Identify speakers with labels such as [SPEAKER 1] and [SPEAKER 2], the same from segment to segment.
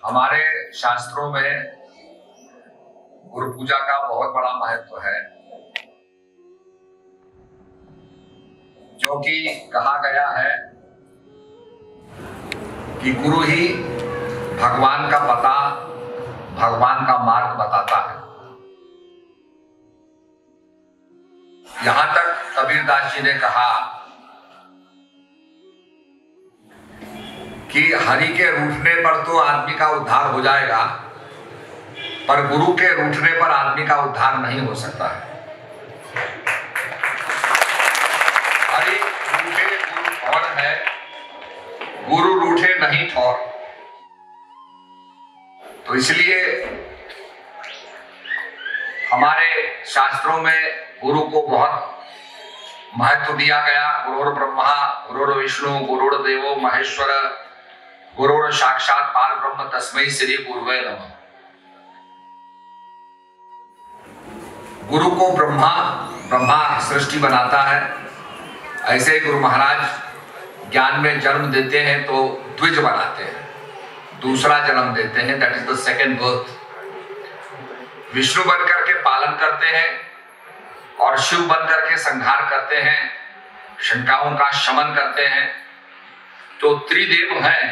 [SPEAKER 1] हमारे शास्त्रों में गुरु पूजा का बहुत बड़ा महत्व है, क्योंकि कहा गया है कि गुरु ही भगवान का पता, भगवान का मार्ग बताता है। यहां तक कबीरदास जी ने कहा कि हरि के रूठने पर तो आदमी का उद्धार हो जाएगा, पर गुरु के रूठने पर आदमी का उद्धार नहीं हो सकता है। हरि रूठे गुरु ठौर है, गुरु रूठे नहीं ठौर। तो इसलिए हमारे शास्त्रों में गुरु को बहुत महत्व दिया गया। गुरुर् ब्रह्मा गुरुर् विष्णु गुरुर्देवो महेश्वर गुरुर् साक्षात परब्रह्म तस्मै श्री गुरुवे नमः। गुरु को ब्रह्मा सृष्टि बनाता है। ऐसे ही गुरु महाराज ज्ञान में जन्म देते हैं तो द्विज बनाते हैं, दूसरा जन्म देते हैं, that is the second birth. Vishnu बनकर के पालन करते हैं और शिव बनकर के संहार करते हैं, शंकाओं का शमन करते हैं। तो त्रिदेव हैं,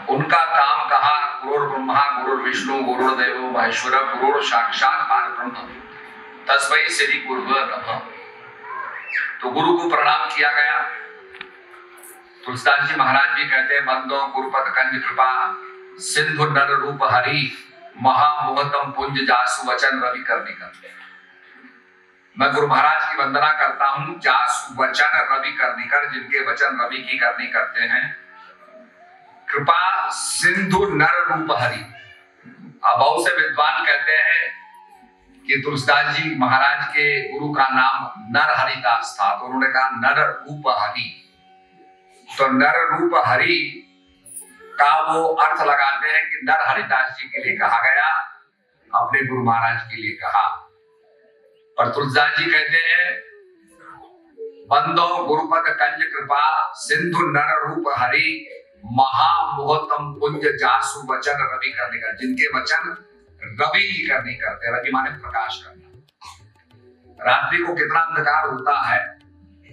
[SPEAKER 1] उनका काम कहा गुरुर् ब्रह्मा गुरुर् विष्णु गुरुर्देवो महेश्वर गुरुर् साक्षात परब्रह्म तस्मै श्री गुरुवे नमः। तो गुरु को प्रणाम किया गया। तुलसीदास जी महाराज भी कहते हैं, बंदो गुरुपद कंज कृपा सिंधु नर रूप हरि महामोहतम पुंज जासु वचन रवि करनी करते। मैं गुरु महाराज की वंदना करता हूं, जासु वचन रवि करनी कर, जिनके वचन रवि की करनी करते हैं। कृपा सिंधु नर रूप हरि। अब बहुत से विद्वान कहते हैं कि तुलसीदास जी महाराज के गुरु का नाम नर हरिदास था, तो उन्होंने कहा नर रूप हरि। तो नर रूप हरि का वो अर्थ लगाते हैं कि नर हरिदास जी के लिए कहा गया, अपने गुरु महाराज के लिए कहा। पर तुलसीदास जी कहते हैं, बंदो गुरुपद कंज कृपा सिंधु नर रूप हरि महामोहतम पुंज जासु वचन रवि करने का, जिनके वचन रवि की करनी करते हैं। रवि माने प्रकाश करना। रात्रि को कितना अंधकार होता है,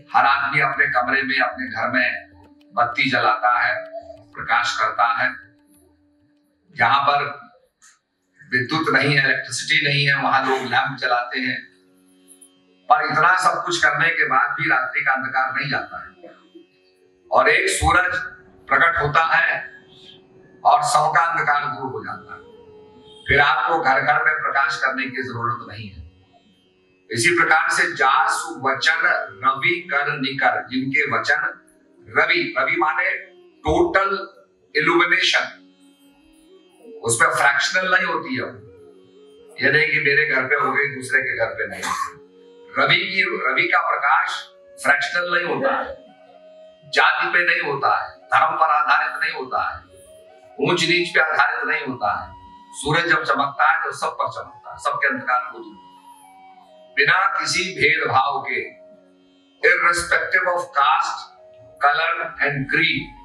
[SPEAKER 1] हर आदमी अपने कमरे में अपने घर में बत्ती जलाता है, प्रकाश करता है। जहां पर विद्युत नहीं है, इलेक्ट्रिसिटी नहीं है, वहां लोग लैंप जलाते हैं। पर इतना सब कुछ करने के बाद भी रात्रि का अंधकार नहीं जाता है, और एक सूरज प्रकट होता है और सबका अंधकार दूर हो जाता है। फिर आपको घर घर में प्रकाश करने की जरूरत नहीं है। इसी प्रकार से जासु वचन रवि कर निकर, जिनके वचन रवि, रवि माने टोटल इल्यूमिनेशन, उसमें फ्रैक्शनल नहीं होती है। ये नहीं कि मेरे घर पे हो गई दूसरे के घर पे नहीं। रवि का प्रकाश फ्रैक्शनल नहीं होता है, जाति पे नहीं होता है, धर्म पर आधारित नहीं होता है, ऊंच नीच पे आधारित नहीं होता है। सूरज जब चमकता है तो सब पर चमकता है, सबके अंधकार को दूर, बिना किसी भेदभाव के, irrespective of cast colour and creed.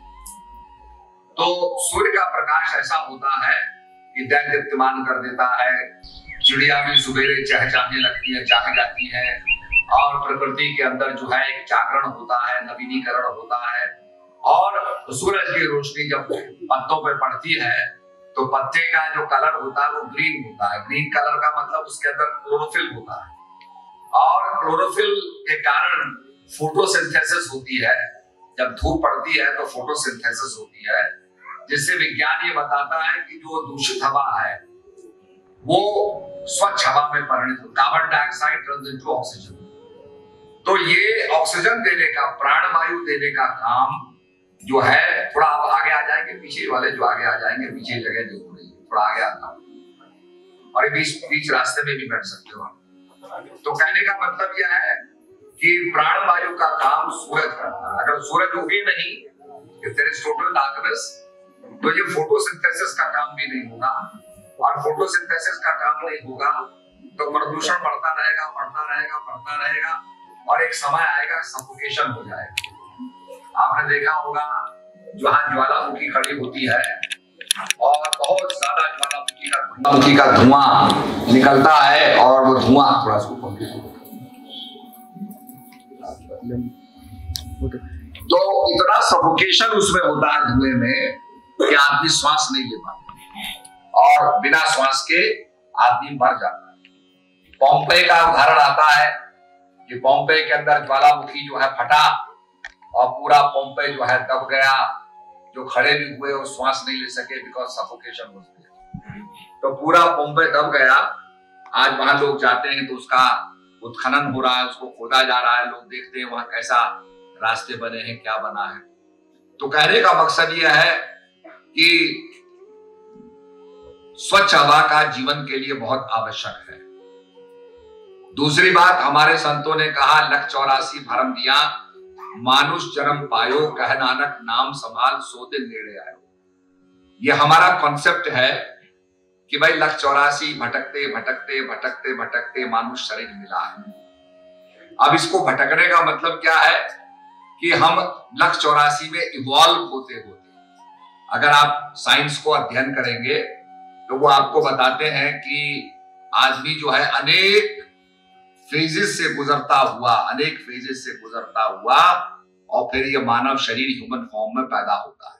[SPEAKER 1] तो सूर्य का प्रकाश ऐसा होता है कि दैदीप्यमान कर देता है। चिड़िया भी सुबेरे चहचहाने लगती है, जाग जाती है, और प्रकृति के अंदर जो है एक जागरण होता है, नवीनीकरण होता है। और सूरज की रोशनी जब पत्तों पे पड़ती है तो पत्ते का जो कलर होता है वो ग्रीन होता है। ग्रीन कलर का मतलब उसके अंदर क्लोरोफिल होता है, और क्लोरोफिल के कारण फोटोसिंथेसिस होती है। जब धूप पड़ती है तो फोटोसिंथेसिस होती है, जिससे विज्ञान ये बताता है कि जो दूषित हवा है वो स्वच्छ हवा में परिणत हो, carbon dioxide turns into oxygen. तो ये ऑक्सीजन देने का, प्राणवायु देने का काम जो है, थोड़ा आप आगे आ जाएंगे, पीछे वाले जो आगे आ जाएंगे, पीछे जगह जो थोड़ा आगे आता हूँ, और बीच रास्ते में भी बैठ सकते हो। तो कहने का मतलब यह है कि प्राणवायु का काम सूरज करता है। अगर सूरज उगे नहीं, if there is total darkness, तो ये फोटोसिंथेसिस का काम भी नहीं होगा, और फोटोसिंथेसिस का काम नहीं होगा तो प्रदूषण बढ़ता रहेगा, बढ़ता रहेगा, बढ़ता रहेगा, और एक समय आएगा सफोकेशन हो जाएगा। आपने देखा होगा जहां ज्वालामुखी खड़ी होती है और बहुत ज्यादा ज्वालामुखी का धुआं निकलता है, और वो धुआं थोड़ा सा तो इतना सफोकेशन उसमें होता है धुएं में कि आदमी श्वास नहीं ले पाता, और बिना श्वास के आदमी मर जाता है। पोम्पेई का उदाहरण आता है कि पोम्पेई के अंदर ज्वालामुखी जो है फटा और पूरा पोम्पेई जो है दब गया। जो खड़े भी हुए वो श्वास नहीं ले सके बिकॉज सफोकेशन हो गया, तो पूरा पोम्पेई दब गया। आज वहां लोग जाते हैं तो उसका उत्खनन हो रहा है, उसको खोदा जा रहा है, लोग देखते हैं वहां कैसा रास्ते बने हैं, क्या बना है। तो कहने का मकसद यह है कि स्वच्छ हवा का जीवन के लिए बहुत आवश्यक है। दूसरी बात, हमारे संतों ने कहा, लख 84 भरम दिया, मानुष जन्म पायो, कह नानक नाम संभाल सो दिन नेड़े आयो। ये हमारा कॉन्सेप्ट है कि भाई लख 84 भटकते भटकते भटकते भटकते मानुष शरीर मिला है। अब इसको भटकने का मतलब क्या है कि हम लख 84 में इवॉल्व होते होते, अगर आप साइंस को अध्ययन करेंगे तो वो आपको बताते हैं कि आदमी जो है अनेक फेजेस से गुजरता हुआ और फिर ये मानव शरीर ह्यूमन फॉर्म में पैदा होता है।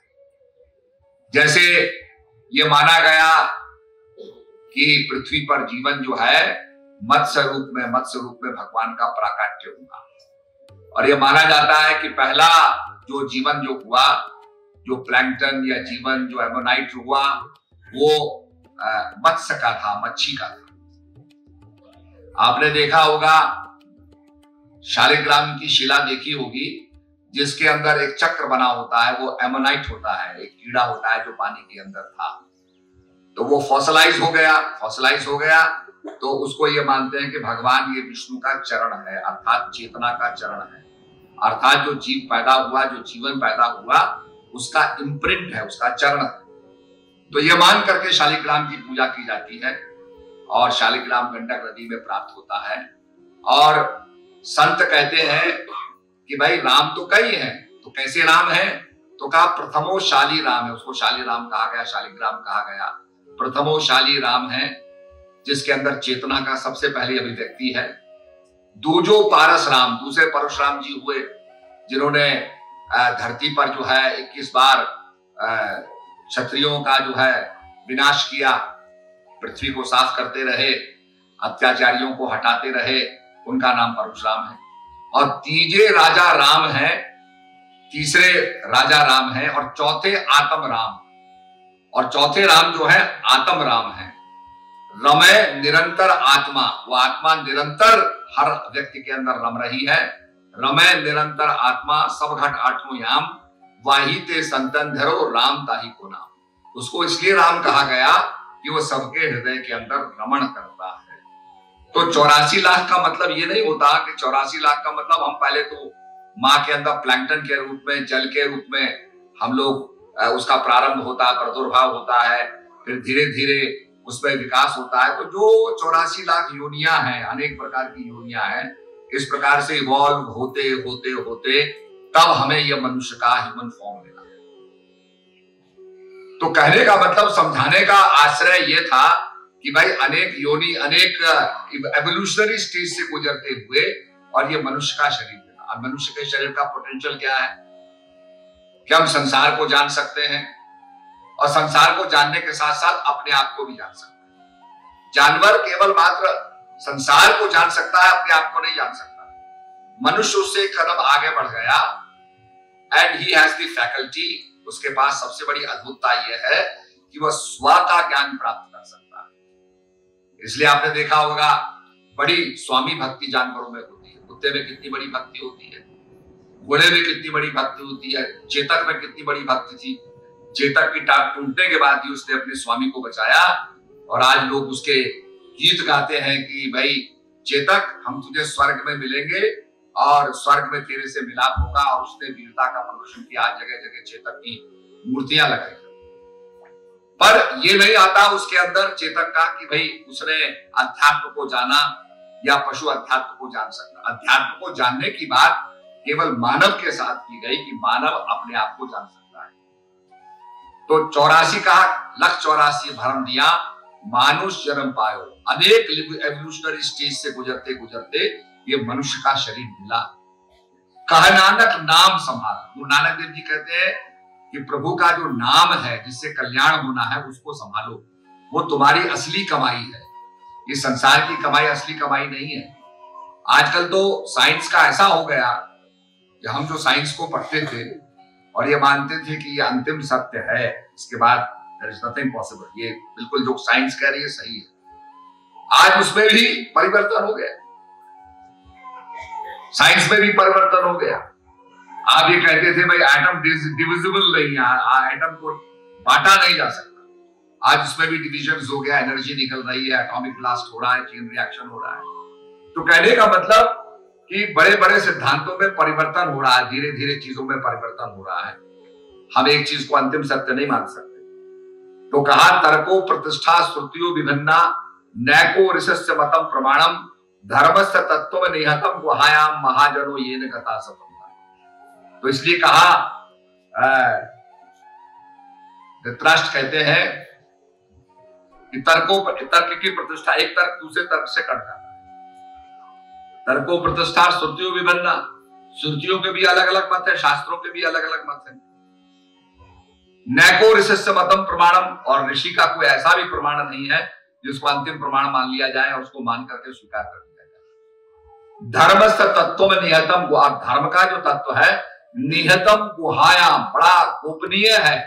[SPEAKER 1] जैसे ये माना गया कि पृथ्वी पर जीवन जो है मत्स्य रूप में भगवान का प्राकट्य हुआ, और ये माना जाता है कि पहला जो जीवन जो हुआ, जो प्लैंकटन या जीवन जो एमोनाइट हुआ, वो मत्स्य का था, मच्छी का था। आपने देखा होगा, शालिग्राम की शिला देखी होगी, जिसके अंदर एक चक्र बना होता है, वो एमोनाइट होता है, एक कीड़ा होता है जो पानी के अंदर था। तो वो फॉसिलाइज हो गया तो उसको ये मानते हैं कि भगवान ये विष्णु का चरण है, अर्थात चेतना का चरण है, अर्थात जो जीव पैदा हुआ, जो जीवन पैदा हुआ, उसका इम्प्रिंट है, उसका चरण है। तो ये मान करके शालिग्राम की पूजा की जाती है, और शालिग्राम गंडक नदी में प्राप्त होता है। और संत कहते हैं कि भाई राम तो कई हैं, तो कैसे राम है? तो कहा प्रथमो शाली राम है, उसको शाली राम कहा गया, शालिग्राम कहा गया। प्रथमो शाली राम है, जिसके अंदर चेतना का सबसे पहली अभिव्यक्ति है। दूजो पारस राम, दूसरे परशुराम जी हुए, जिन्होंने धरती पर जो है 21 बार क्षत्रियों का जो है विनाश किया, पृथ्वी को साफ करते रहे, अत्याचारियों को हटाते रहे, उनका नाम परशुराम है। और तीसरे राजा राम है, और चौथे आत्म राम, और चौथे राम जो है आत्म राम है। रमय निरंतर आत्मा, वो आत्मा निरंतर हर व्यक्ति के अंदर रम रही है। रमय निरंतर आत्मा सब घट आठों याम, वाही ते संतन धरो राम ताही को नाम। उसको इसलिए राम कहा गया कि वो सबके हृदय के अंदर रमण करता है। तो 84 लाख का मतलब ये नहीं होता कि 84 लाख का मतलब हम पहले तो माँ के अंदर प्लैंकटन के रूप में, जल के रूप में हम लोग उसका प्रारंभ होता है, प्रादुर्भाव होता है, फिर धीरे धीरे उसमें विकास होता है। तो जो 84 लाख योनियां हैं, अनेक प्रकार की योनियां हैं, इस प्रकार से इवॉल्व होते होते होते तब हमें यह मनुष्य का ह्यूमन फॉर्म मिला। तो कहने का मतलब, समझाने का आश्रय यह था कि भाई अनेक योनि, अनेक एवोल्यूशनरी स्टेज से गुजरते हुए और ये मनुष्य का शरीर मिला। अब मनुष्य के शरीर का पोटेंशियल क्या है कि हम संसार को जान सकते हैं, और संसार को जानने के साथ साथ अपने आप को भी जान सकते हैं। जानवर केवल मात्र संसार को जान सकता है, अपने आप को नहीं जान सकता। मनुष्य उससे एक कदम आगे बढ़ गया, and he has the faculty, उसके पास सबसे बड़ी अद्भुतता यह है कि वह स्व का ज्ञान प्राप्त कर सकता है। इसलिए आपने देखा होगा, बड़ी स्वामी भक्ति जानवरों में होती है। कुत्ते में कितनी बड़ी भक्ति होती है, घोड़े में कितनी बड़ी भक्ति होती है, चेतक में कितनी बड़ी भक्ति थी। चेतक की टांग टूटने के बाद ही उसने अपने स्वामी को बचाया, और आज लोग उसके गीत गाते हैं कि भाई चेतक, हम तुझे स्वर्ग में मिलेंगे और स्वर्ग में तेरे से मिलाप होगा। और उसने वीरता का प्रदर्शन किया, जगह जगह चेतक की मूर्तियां लगाई। पर ये नहीं आता उसके अंदर चेतक का कि भाई उसने अध्यात्म को जाना या पशु अध्यात्म को जान सकता। अध्यात्म को जानने की बात केवल मानव के साथ की गई कि मानव अपने आप को जान सकता है। तो 84 कहा लक्ष्य 84 भरम दिया, मानुष जन्म पायो। अनेक एवोल्यूशनरी स्टेज से गुजरते गुजरते ये मनुष्य का शरीर मिला। कह नानक नाम संभाल। गुरु नानक देव जी कहते हैं कि प्रभु का जो नाम है जिससे कल्याण होना है उसको संभालो, वो तुम्हारी असली कमाई है। ये संसार की कमाई असली कमाई नहीं है। आजकल तो साइंस का ऐसा हो गया कि हम जो साइंस को पढ़ते थे और ये मानते थे कि ये अंतिम सत्य है, इसके बाद देयर इज नथिंग पॉसिबल, ये बिल्कुल जो साइंस कह रही है सही है। आज उसमें भी परिवर्तन हो गया, साइंस में भी परिवर्तन हो गया। आप ये कहते थे भाई एटम डिविजिबल नहीं है, एटम को बांटा नहीं जा सकता, आज उसमें भी डिविजन हो गया, एनर्जी निकल रही है, एटॉमिक ब्लास्ट हो रहा है, चेन रिएक्शन हो रहा है। तो कहने का मतलब कि बड़े बड़े सिद्धांतों में परिवर्तन हो रहा है, धीरे धीरे चीजों में परिवर्तन हो रहा है। हम एक चीज को अंतिम सत्य नहीं मान सकते। तो कहा तर्को प्रतिष्ठा श्रुतियों विभिन्ना नैको ऋषस्य मतम प्रमाणम धर्मस्य तत्व निहतम गुहायाम महाजनो येन कथा सपन्ना। तो इसलिए कहा धृतराष्ट्र कहते हैं कि तर्क की प्रतिष्ठा, एक तर्क दूसरे तर्क से कट जाता है। तर्को प्रतिष्ठा श्रुतियों विभिन्ना, श्रुतियों के भी अलग अलग मत है, शास्त्रों के भी अलग अलग मत है। नैको ऋषस्य मतम प्रमाणम, और ऋषि का कोई ऐसा भी प्रमाण नहीं है जिसको अंतिम प्रमाण मान लिया जाए और उसको मान करके स्वीकार कर लिया जाए। धर्मस्य तत्व में निहतम, धर्म का जो तत्व है निहतम गुहायाम, बड़ा गोपनीय है।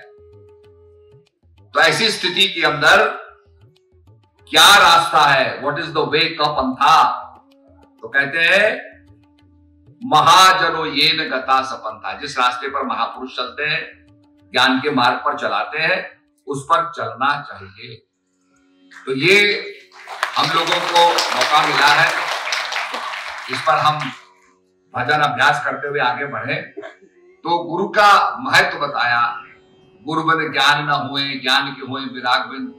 [SPEAKER 1] तो ऐसी स्थिति के अंदर क्या रास्ता है, व्हाट इज द वे का पंथा? तो कहते हैं महाजनो येन गता सपंथा, जिस रास्ते पर महापुरुष चलते हैं, ज्ञान के मार्ग पर चलाते हैं, उस पर चलना चाहिए। तो ये हम लोगों को मौका मिला है, इस पर हम भजन अभ्यास करते हुए आगे बढ़े। तो गुरु का महत्व बताया, गुरु बिन ज्ञान न हुए, ज्ञान के हुए विराग बिन,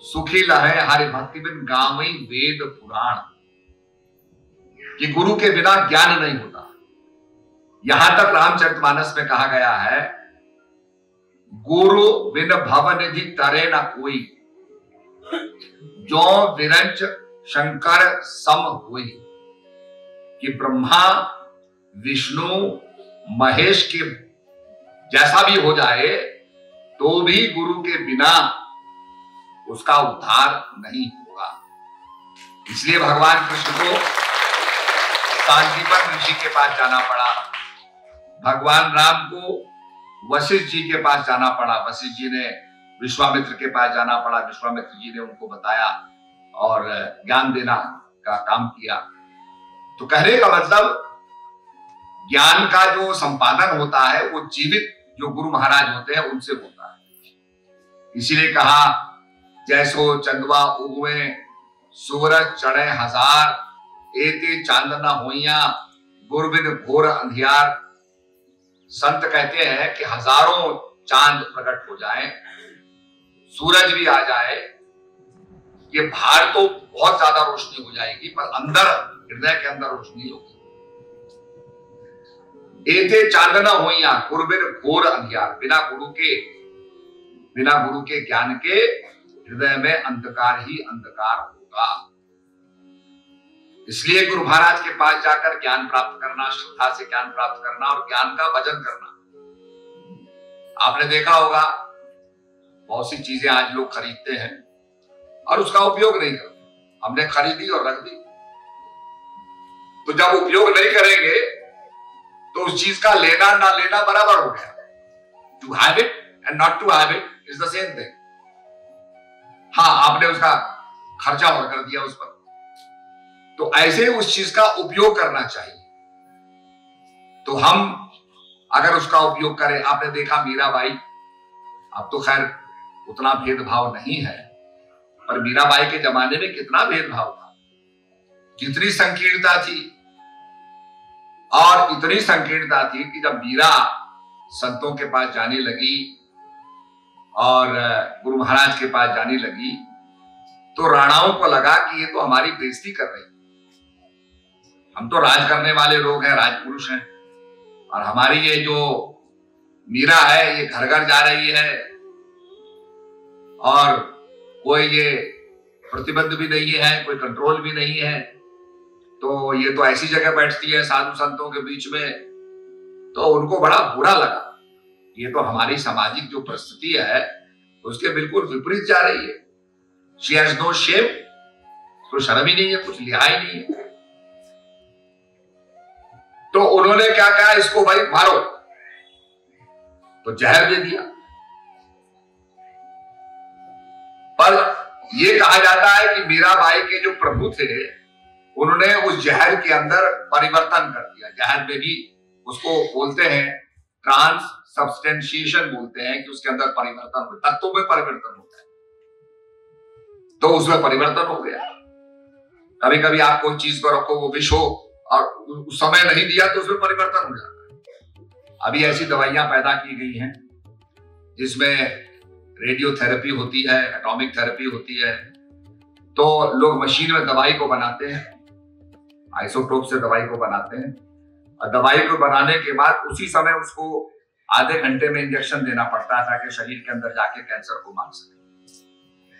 [SPEAKER 1] सुखी लहे हरि भक्ति बिन गावई वेद पुराण। कि गुरु के बिना ज्ञान नहीं होता। यहां तक रामचरितमानस में कहा गया है, गुरु बिन भव निधि तरे न कोई, जो विरंच शंकर सम हुई। कि ब्रह्मा विष्णु महेश के जैसा भी हो जाए तो भी गुरु के बिना उसका उद्धार नहीं होगा। इसलिए भगवान कृष्ण को सांदीपन ऋषि के पास जाना पड़ा, भगवान राम को वशिष्ठ जी के पास जाना पड़ा, वशिष्ठ जी ने विश्वामित्र के पास जाना पड़ा, विश्वामित्र जी ने उनको बताया और ज्ञान देना का काम किया। तो कहने का मतलब ज्ञान का जो संपादन होता है वो जीवित जो गुरु महाराज होते हैं उनसे होता है। इसीलिए कहा जैसो चंदवा उगवे सूरज चढ़े हजार, एते चांदना होइया गुरु बिन घोर अंधियार। संत कहते हैं कि हजारों चांद प्रकट हो जाएं, सूरज भी आ जाए, ये बाहर तो बहुत ज्यादा रोशनी हो जाएगी पर अंदर हृदय के अंदर रोशनी होगी। एते चांदना होइया गुरु बिन घोर अंधियार, बिना गुरु के ज्ञान के हृदय में अंधकार ही अंधकार होगा। इसलिए गुरु महाराज के पास जाकर ज्ञान प्राप्त करना, श्रद्धा से ज्ञान प्राप्त करना और ज्ञान का भजन करना। आपने देखा होगा बहुत सी चीजें आज लोग खरीदते हैं और उसका उपयोग नहीं करते। हमने खरीदी और रख दी, तो जब उपयोग नहीं करेंगे तो उस चीज का लेना ना लेना बराबर हो गया। To have it and not to have it is the same thing. हाँ, आपने उसका खर्चा और कर दिया उस पर, तो ऐसे उस चीज का उपयोग करना चाहिए। तो हम अगर उसका उपयोग करें, आपने देखा मीराबाई, अब तो खैर उतना भेदभाव नहीं है, पर मीराबाई के जमाने में कितना भेदभाव था, कितनी संकीर्णता थी। और इतनी संकीर्णता थी कि जब मीरा संतों के पास जाने लगी और गुरु महाराज के पास जाने लगी तो राणाओं को लगा कि ये तो हमारी बेइज्जती कर रही है। हम तो राज करने वाले लोग हैं, राजपुरुष हैं, और हमारी ये जो मीरा है ये घर घर जा रही है और कोई ये प्रतिबंध भी नहीं है, कोई कंट्रोल भी नहीं है, तो ये तो ऐसी जगह बैठती है साधु संतों के बीच में, तो उनको बड़ा बुरा लगा। ये तो हमारी सामाजिक जो परिस्थिति है उसके बिल्कुल विपरीत जा रही है। She has no shame, तो शर्म ही नहीं है, कुछ लिहाज नहीं है। तो उन्होंने क्या कहा, इसको भाई मारो, तो जहर दे दिया। पर यह कहा जाता है कि मीराबाई के जो प्रभु थे उन्होंने उस जहर के अंदर परिवर्तन कर दिया। जहर में भी उसको बोलते हैं ट्रांस सब्सटेंशिएशन बोलते हैं, कि उसके अंदर परिवर्तन हो, तत्वों में परिवर्तन होता है, तो उसमें परिवर्तन हो गया। कभी कभी आप कोई चीज को रखो, वो विष हो और उस समय नहीं दिया तो उसमें परिवर्तन हो जाता है। अभी ऐसी दवाइयां पैदा की गई हैं जिसमें रेडियोथेरेपी होती है, एटॉमिक थेरेपी होती है, तो लोग मशीन में दवाई को बनाते हैं, आइसोटोप से दवाई को बनाते हैं, और दवाई को बनाने के बाद उसी समय उसको आधे घंटे में इंजेक्शन देना पड़ता है ताकि शरीर के अंदर जाके कैंसर को मार सके।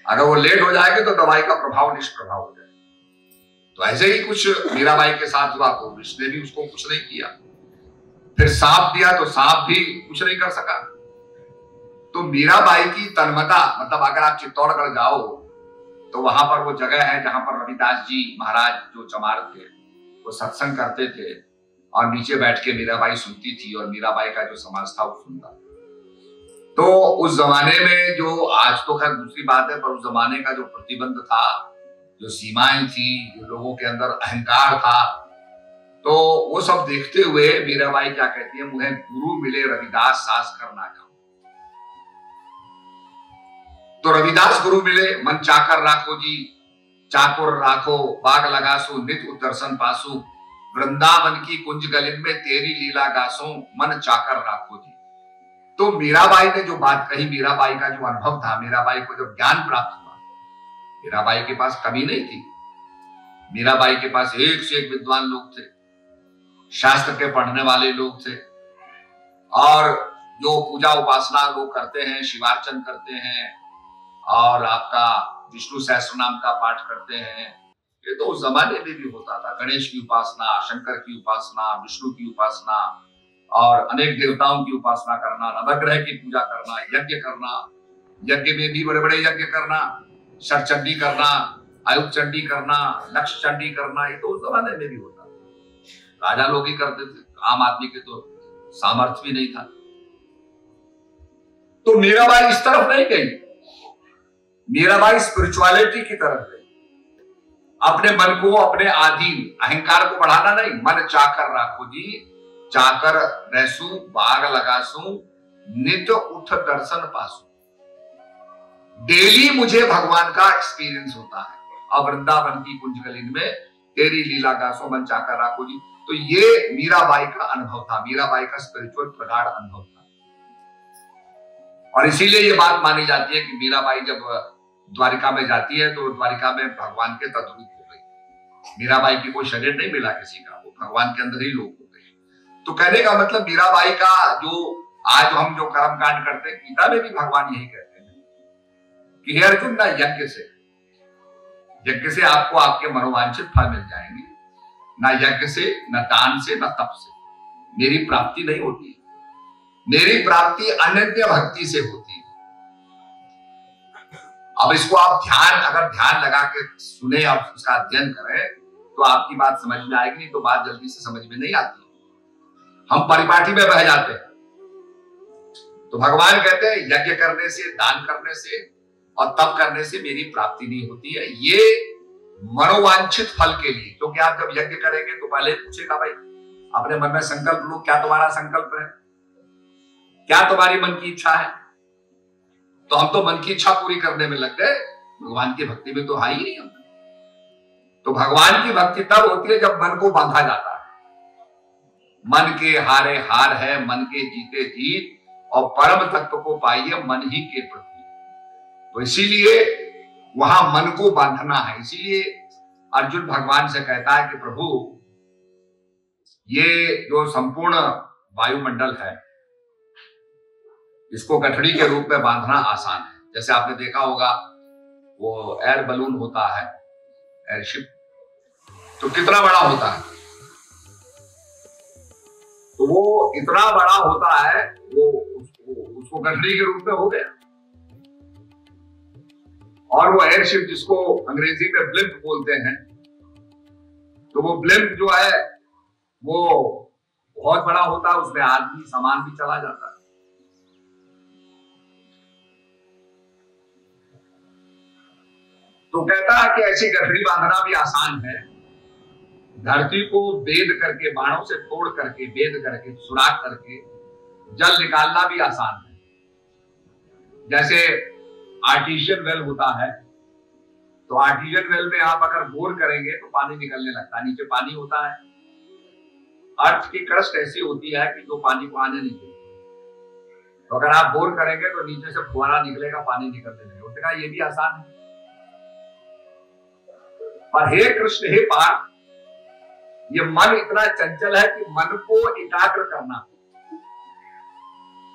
[SPEAKER 1] अगर वो लेट हो जाएगी तो दवाई का प्रभाव निष्प्रभाव हो जाएगा। तो ऐसे ही कुछ मीराबाई के साथ हुआ, तो उसने भी उसको कुछ नहीं किया। फिर सांप दिया तो सांप भी कुछ नहीं कर सका। तो मीराबाई की तन्मता, मतलब अगर आप चित्तौड़गढ़ जाओ तो वहां पर वो जगह है जहां पर रविदास जी महाराज जो चमार थे वो सत्संग करते थे, और नीचे बैठ के मीराबाई सुनती थी और मीराबाई का जो समाज था वो सुनता। तो उस जमाने में जो, आज तो खैर दूसरी बात है, पर उस जमाने का जो प्रतिबंध था, जो सीमाएं थी, जो लोगों के अंदर अहंकार था, तो वो सब देखते हुए मीराबाई क्या कहती है, मुझे गुरु मिले रविदास सास कर ना जाऊं। तो रविदास गुरु मिले, मन चाकर राखो जी, चाकुर राखो, बाग लगासो, नित दर्शन पासो, वृंदावन की कुंज गलिन में तेरी लीला गासो, मन चाकर राखो जी। तो मीराबाई ने जो बात कही, मीराबाई का जो अनुभव था, मीराबाई को जब ज्ञान प्राप्त हुआ, मीराबाई के पास कमी नहीं थी, मीराबाई के पास एक से एक विद्वान लोग थे, शास्त्र के पढ़ने वाले लोग थे, और जो पूजा उपासना लोग करते हैं, शिवार्चन करते हैं और आपका विष्णु सहस्त्र नाम का पाठ करते हैं, ये तो उस जमाने में भी होता था। गणेश की उपासना, शंकर की उपासना, विष्णु की उपासना और अनेक देवताओं की उपासना करना, नवग्रह की पूजा करना, यज्ञ करना, यज्ञ में भी बड़े बड़े यज्ञ करना, शतचंडी करना, आयुध चंडी करना, लक्ष्य चंडी करना, ये तो उस जमाने में भी होता था। राजा लोग ही करते थे, आम आदमी के तो सामर्थ्य भी नहीं था। तो मीराबाई इस तरफ नहीं गई, मीराबाई स्पिरिचुअलिटी की तरफ गई। अपने मन को, अपने आधीन अहंकार को बढ़ाना नहीं, मन चाकर राखो जी, चाकर रहसू, बाग लगासू, नित्य उठ दर्शन पासू। डेली मुझे भगवान का एक्सपीरियंस होता है, और वृंदावन की कुंज गलिन में तेरी लीला गासो, मन चाकर राखो जी। तो ये मीराबाई का अनुभव था, मीराबाई का स्पिरिचुअल प्रगाढ़ अनुभव था। और इसीलिए ये बात मानी जाती है कि मीराबाई जब द्वारिका में जाती है तो द्वारिका में भगवान के तद्रूप हो गई। मीराबाई की कोई शरीर नहीं मिला किसी का, वो भगवान के अंदर ही लोग हो गए। तो कहने का मतलब मीराबाई का जो आज हम जो कर्म कांड करते हैं, गीता में भी भगवान यही कहते हैं कि हे अर्जुन, ना यज्ञ से आपको आपके मनोवांछित फल मिल जाएंगे, ना यज्ञ से, न दान से, न तप से मेरी प्राप्ति नहीं होती। मेरी प्राप्ति अनन्य भक्ति से होती है। अब इसको आप अगर ध्यान लगा के सुने और उसका अध्ययन करें तो आपकी बात समझ में आएगी, नहीं तो बात जल्दी से समझ में नहीं आती। हम परिपाटी में बह जाते हैं। तो भगवान कहते हैं यज्ञ करने से, दान करने से और तप करने से मेरी प्राप्ति नहीं होती है, ये मनोवांछित फल के लिए। क्योंकि आप जब यज्ञ करेंगे तो पहले पूछेगा, भाई अपने मन में संकल्प लो, क्या तुम्हारा संकल्प है, क्या तुम्हारी मन की इच्छा है। तो हम तो मन की इच्छा पूरी करने में लग गए, भगवान की भक्ति में तो है ही नहीं हम। तो भगवान की भक्ति तब होती है जब मन को बांधा जाता है। मन के हारे हार है, मन के जीते जीत, और परम तत्व को पाइए मन ही के प्रति। तो इसीलिए वहां मन को बांधना है। इसीलिए अर्जुन भगवान से कहता है कि प्रभु, ये जो संपूर्ण वायुमंडल है इसको गठड़ी के रूप में बांधना आसान है, जैसे आपने देखा होगा वो एयर बलून होता है, एयरशिप, तो कितना बड़ा होता है, तो वो इतना बड़ा होता है, वो उसको गठरी के रूप में हो गया। और वो एयरशिप जिसको अंग्रेजी में ब्लिम्प बोलते हैं, तो वो ब्लिम्प जो है वो बहुत बड़ा होता है, उसमें आदमी सामान भी चला जाता है। तो कहता है कि ऐसी गठरी बांधना भी आसान है, धरती को बेद करके, बाणों से तोड़ करके, बेद करके, सुराख करके जल निकालना भी आसान है। जैसे आर्टिशियन वेल होता है, तो आर्टिशियन वेल में आप अगर बोर करेंगे तो पानी निकलने लगता है, नीचे पानी होता है। अर्थ की क्रस्ट ऐसी होती है कि जो पानी को आने नहीं देती, तो अगर आप बोर करेंगे तो नीचे से फुहारा निकलेगा, पानी निकलने लगेगा। उसने कहा ये भी आसान है, पर हे कृष्ण, हे पार्थ, ये मन इतना चंचल है कि मन को एकाग्र करना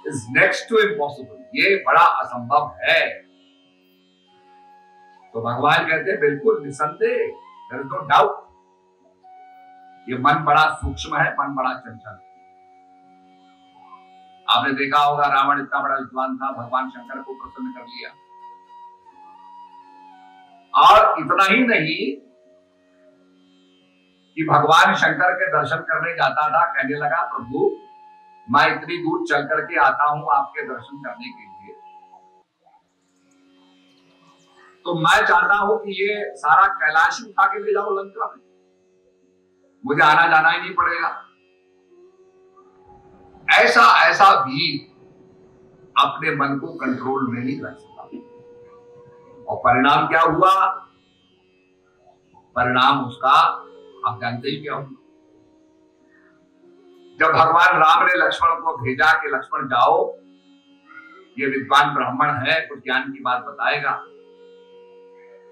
[SPEAKER 1] इज नेक्स्ट टू इम्पॉसिबल, ये बड़ा असंभव है। तो भगवान कहते हैं बिल्कुल निसंदेह, देयर इज नो डाउट, ये मन बड़ा सूक्ष्म है, मन बड़ा चंचल है। आपने देखा होगा रावण इतना बड़ा विद्वान था, भगवान शंकर को प्रसन्न कर लिया। और इतना ही नहीं कि भगवान शंकर के दर्शन करने जाता था, कहने लगा प्रभु मैं इतनी दूर चल करके आता हूं आपके दर्शन करने के लिए, तो मैं चाहता हूं कि ये सारा कैलाश उठा के ले जाओ लंका में, मुझे आना जाना ही नहीं पड़ेगा। ऐसा भी अपने मन को कंट्रोल में नहीं रख सकता। और परिणाम क्या हुआ? परिणाम उसका आप जानते ही क्या हुआ। जब भगवान राम ने लक्ष्मण को भेजा कि लक्ष्मण जाओ, ये विद्वान ब्राह्मण है, कुछ ज्ञान की बात बताएगा,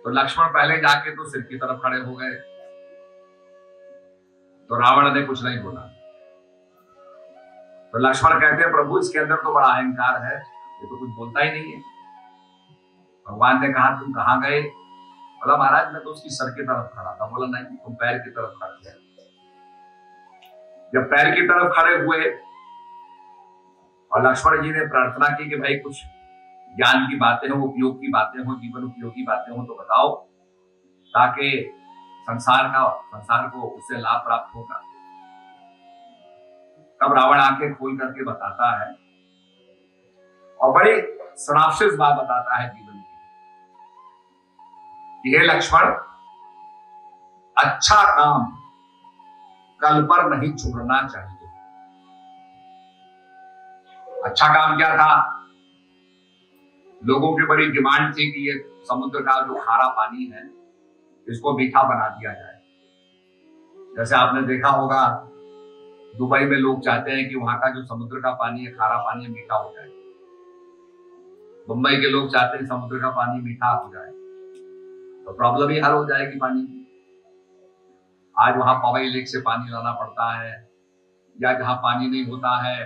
[SPEAKER 1] तो लक्ष्मण पहले जाके तो सिर की तरफ खड़े हो गए, तो रावण ने कुछ नहीं बोला। तो लक्ष्मण कहते हैं प्रभु इसके अंदर तो बड़ा अहंकार है, ये तो कुछ बोलता ही नहीं है। भगवान ने कहा तुम कहां गए? बोला महाराज मैं तो उसकी सर की तरफ खड़ा था। बोला नहीं, तुम पैर की तरफ खड़े थे। जब पैर की तरफ खड़े हुए और लक्ष्मण जी ने प्रार्थना की कि भाई कुछ ज्ञान की बातें हो, उपयोग की बातें हो, जीवन उपयोगी बातें हो तो बताओ, ताकि संसार को उससे लाभ प्राप्त होगा। तब रावण आंखें खोल करके बताता है और बड़ी सनाफसिस बात बताता है जीवन की। हे लक्ष्मण, अच्छा काम कल पर नहीं छोड़ना चाहिए। अच्छा काम क्या था? लोगों की बड़ी डिमांड थी कि ये समुद्र का जो खारा पानी है इसको मीठा बना दिया जाए। जैसे आपने देखा होगा दुबई में लोग चाहते हैं कि वहां का जो समुद्र का पानी है, खारा पानी, मीठा हो जाए। मुंबई के लोग चाहते हैं समुद्र का पानी मीठा हो जाए, तो प्रॉब्लम ही हल हो जाएगी पानी की। आज वहां पवई लेक से पानी लाना पड़ता है, या जहां पानी नहीं होता है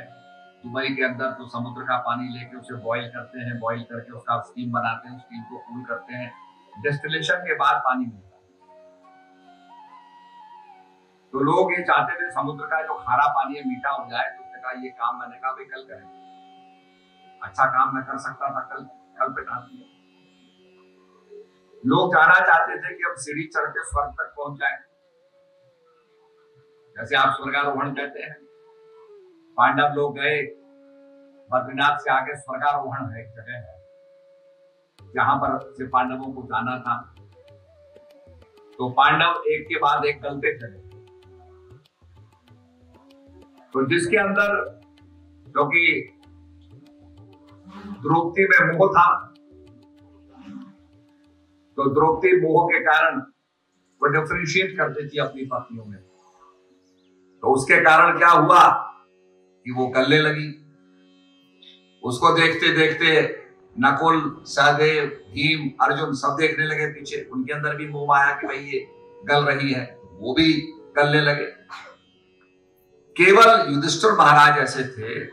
[SPEAKER 1] दुबई के अंदर तो समुद्र का पानी लेके उसे बॉईल करते हैं, बॉईल करके उसका स्टीम बनाते हैं, स्टीम को कूल करते हैं, डिस्टिलेशन के बाद पानी मिलता है। तो लोग ये चाहते थे समुद्र का जो खारा पानी है मीठा हो जाए। तो उसने कहा ये काम, मैंने कहा भाई कल करेंगे। अच्छा काम मैं कर सकता था, कल पे डाल दिया। लोग जाना चाहते थे कि अब सीढ़ी चढ़ के स्वर्ग तक पहुंच जाए, जैसे आप स्वर्गारोहण कहते हैं। पांडव लोग गए, बद्रीनाथ से आगे स्वर्गारोहण है, एक जगह है जहां पर से पांडवों को जाना था। तो पांडव एक के बाद एक गलते चले, तो जिसके अंदर, क्योंकि द्रौपदी में मोह था, तो द्रौपदी मोह के कारण वो डिफरेंशिएट करती थी अपनी पत्नियों में। तो उसके कारण क्या हुआ कि वो गलने लगी। उसको देखते देखते नकुल, सहदेव, भीम, अर्जुन सब देखने लगे पीछे। उनके अंदर भी मोह आया कि भाई ये गल रही है, वो भी गलने लगे। केवल युधिष्ठिर महाराज ऐसे थे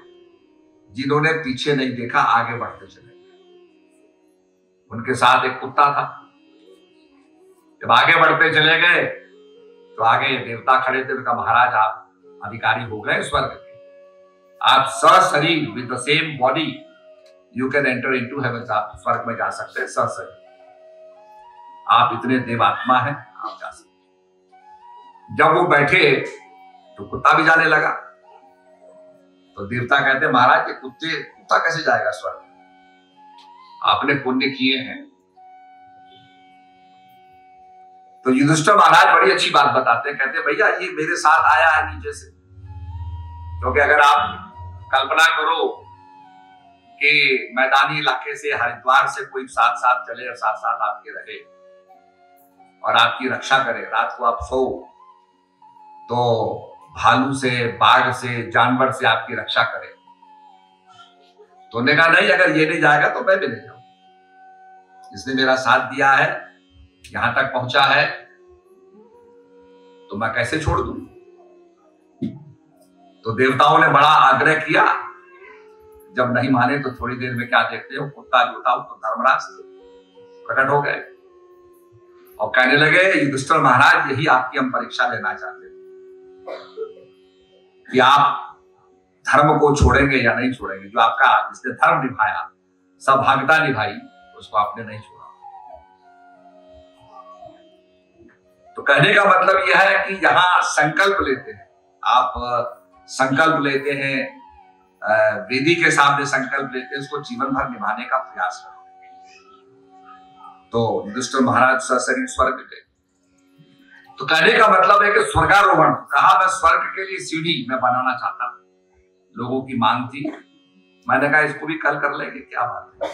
[SPEAKER 1] जिन्होंने पीछे नहीं देखा, आगे बढ़ते चले। उनके साथ एक कुत्ता था। जब आगे बढ़ते चले गए तो आगे देवता खड़े थे। उनका महाराज आप अधिकारी हो गए स्वर्ग के, आप सशरीर with the same body you can enter into heaven. आप स्वर्ग में जा सकते हैं सशरीर, आप इतने देवात्मा हैं, आप जा सकते। जब वो बैठे तो कुत्ता भी जाने लगा। तो देवता कहते महाराज ये कुत्ता कैसे जाएगा स्वर्ग? आपने पुण्य किए हैं। तो युधिष्ठिर महाराज बड़ी अच्छी बात बताते हैं, कहते भैया ये मेरे साथ आया है नीचे से। क्योंकि अगर आप कल्पना करो कि मैदानी इलाके से हरिद्वार से कोई साथ साथ चले और साथ साथ आपके रहे और आपकी रक्षा करे, रात को आप सो तो भालू से, बाघ से, जानवर से आपकी रक्षा करे, तो उन्होंने कहा नहीं अगर ये नहीं जाएगा तो मैं भी नहीं जाऊं। इसने मेरा साथ दिया है, यहां तक पहुंचा है, तो मैं कैसे छोड़ दूं? तो देवताओं ने बड़ा आग्रह किया। जब नहीं माने तो थोड़ी देर में क्या देखते हो, कुत्ता जो था तो धर्मराज प्रकट हो गए और कहने लगे युधिष्ठिर महाराज यही आपकी हम परीक्षा लेना चाहते हैं कि आप धर्म को छोड़ेंगे या नहीं छोड़ेंगे। जो आपका जिसने धर्म निभाया, सौभाग्यता निभाई, उसको आपने नहीं छोड़ा। तो कहने का मतलब यह है कि यहां संकल्प लेते हैं, आप संकल्प लेते हैं, वेदी के सामने संकल्प लेते हैं, उसको जीवन भर निभाने का प्रयास करो। तो युधिष्ठिर महाराज सशरीर स्वर्ग गए। तो कहने का मतलब है कि स्वर्गारोहण, कहा मैं स्वर्ग के लिए सीढ़ी मैं बनाना चाहता, लोगों की मांग थी। मैंने कहा इसको भी कल कर लेंगे, क्या बात है,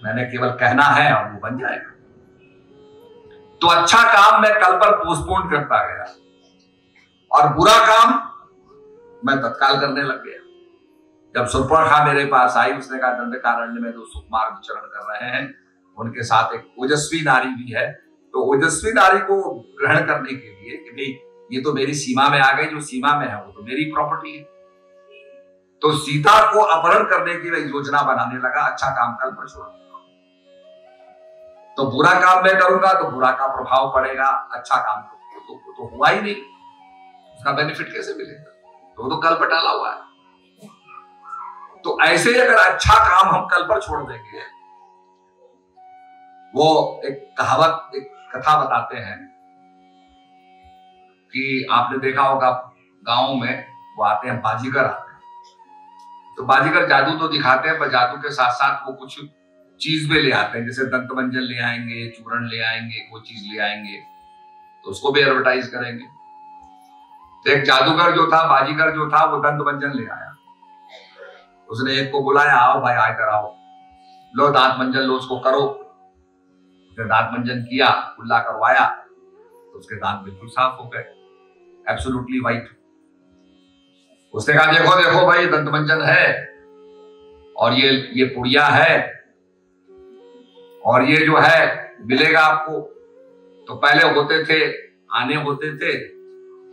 [SPEAKER 1] मैंने केवल कहना है और वो बन जाएगा। तो अच्छा काम मैं कल पर पोस्टपोन करता गया और बुरा काम मैं तत्काल करने लग गया। जब शूर्पणखा मेरे पास आई, उसने कहा दंडकारण्य में 2 सुकुमार विचरण कर रहे हैं, उनके साथ एक ओजस्वी नारी भी है, तो ओजस्वी नारी को ग्रहण करने के लिए कि भाई ये तो मेरी सीमा में आ गई, जो सीमा में है वो तो मेरी प्रॉपर्टी है, तो सीता को अपहरण करने की मैं योजना बनाने लगा। अच्छा काम कल पर छोड़, तो बुरा काम मैं करूंगा तो बुरा का प्रभाव पड़ेगा, अच्छा काम तो हुआ ही नहीं, उसका बेनिफिट कैसे मिलेगा? तो वो तो कल पर टाला हुआ है। तो ऐसे अगर अच्छा काम हम कल पर छोड़ देंगे, वो एक कहावत, एक कथा बताते हैं कि आपने देखा होगा गांव में वो आते हैं, बाजीगर आते हैं, तो बाजीगर जादू तो दिखाते हैं, पर जादू के साथ साथ वो कुछ चीज भी ले आते हैं, जैसे दंतमंजन ले आएंगे, चूर्ण ले आएंगे, कोई चीज ले आएंगे, तो उसको भी एडवर्टाइज करेंगे। तो एक जादूगर जो था, बाजीगर जो था, वो दंतमंजन ले आया। उसने एक को बुलाया, आओ भाई आकर आओ, लो दांत मंजन लो, उसको करो। उसने दांत मंजन किया, कुल्ला करवाया, तो उसके दांत बिल्कुल साफ हो गए, एब्सोल्युटली वाइट। उसने कहा देखो देखो भाई दंत मंजन है और ये पुड़िया है और ये जो है मिलेगा आपको। तो पहले होते थे, आने होते थे,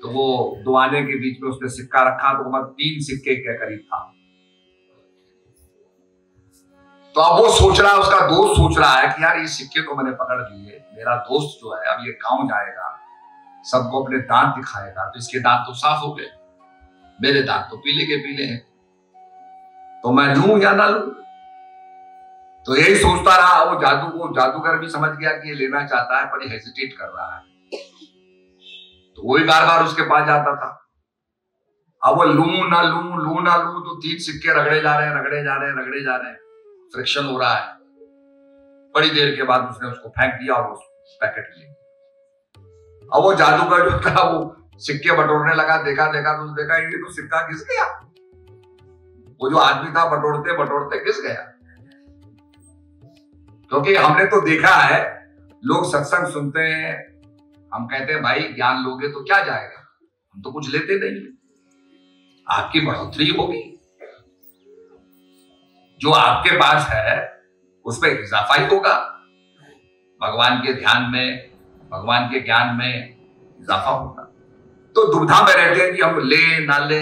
[SPEAKER 1] तो वो 2 आने के बीच में उसने सिक्का रखा, तो मतलब 3 सिक्के के करीब था। तो अब वो सोच रहा है, उसका दोस्त सोच रहा है कि यार ये सिक्के तो मैंने पकड़ लिए, मेरा दोस्त जो है अब ये गांव जाएगा, सबको अपने दांत दिखाएगा, तो इसके दांत तो साफ हो गए, मेरे दांत तो पीले के पीले हैं, तो मैं लूं या ना लूं। तो यही सोचता रहा। वो जादूगर भी समझ गया कि ये लेना चाहता है पर ये हेजिटेट कर रहा है, तो वही बार बार उसके पास जाता था। अब वो लूं ना लूं, तो 3 सिक्के रगड़े जा रहे हैं, फ्रिक्शन हो रहा है। बड़ी देर के बाद उसने उसको फेंक दिया और उस पैकेट लिए। अब वो जादूगर जो था वो सिक्के बटोरने लगा, देखा तो ये तो सिक्का घिस गया। वो जो आदमी था बटोरते घिस गया। क्योंकि हमने तो देखा है, लोग सत्संग सुनते हैं, हम कहते हैं भाई ज्ञान लोगे तो क्या जाएगा, हम तो कुछ लेते नहीं, आपकी बढ़ोतरी होगी, जो आपके पास है उसमें इजाफा ही होगा, भगवान के ध्यान में, भगवान के ज्ञान में इजाफा होगा। तो दुविधा में रहते हैं कि हम ले ना ले,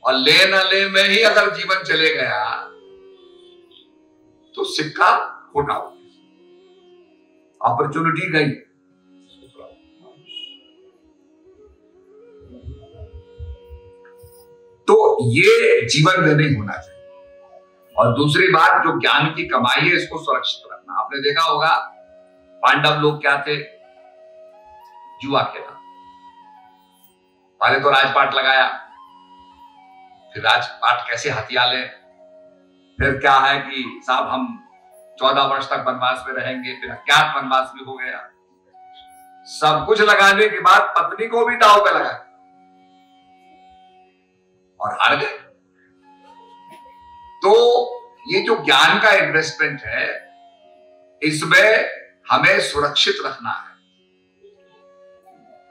[SPEAKER 1] और ले ना ले में ही अगर जीवन चले गया तो सिक्का खोटा हो गया, अपॉर्चुनिटी गई। तो ये जीवन में नहीं होना चाहिए। और दूसरी बात, जो ज्ञान की कमाई है इसको सुरक्षित रखना। आपने देखा होगा पांडव लोग क्या थे, जुआ खेला। पहले तो राजपाट लगाया, फिर राजपाट कैसे हथिया ले, फिर क्या है कि साहब हम 14 वर्ष तक वनवास में रहेंगे, फिर अज्ञात वनवास भी हो गया। सब कुछ लगाने के बाद पत्नी को भी दांव पे लगा और हार गए। तो ये जो ज्ञान का इन्वेस्टमेंट है, इसमें हमें सुरक्षित रखना है,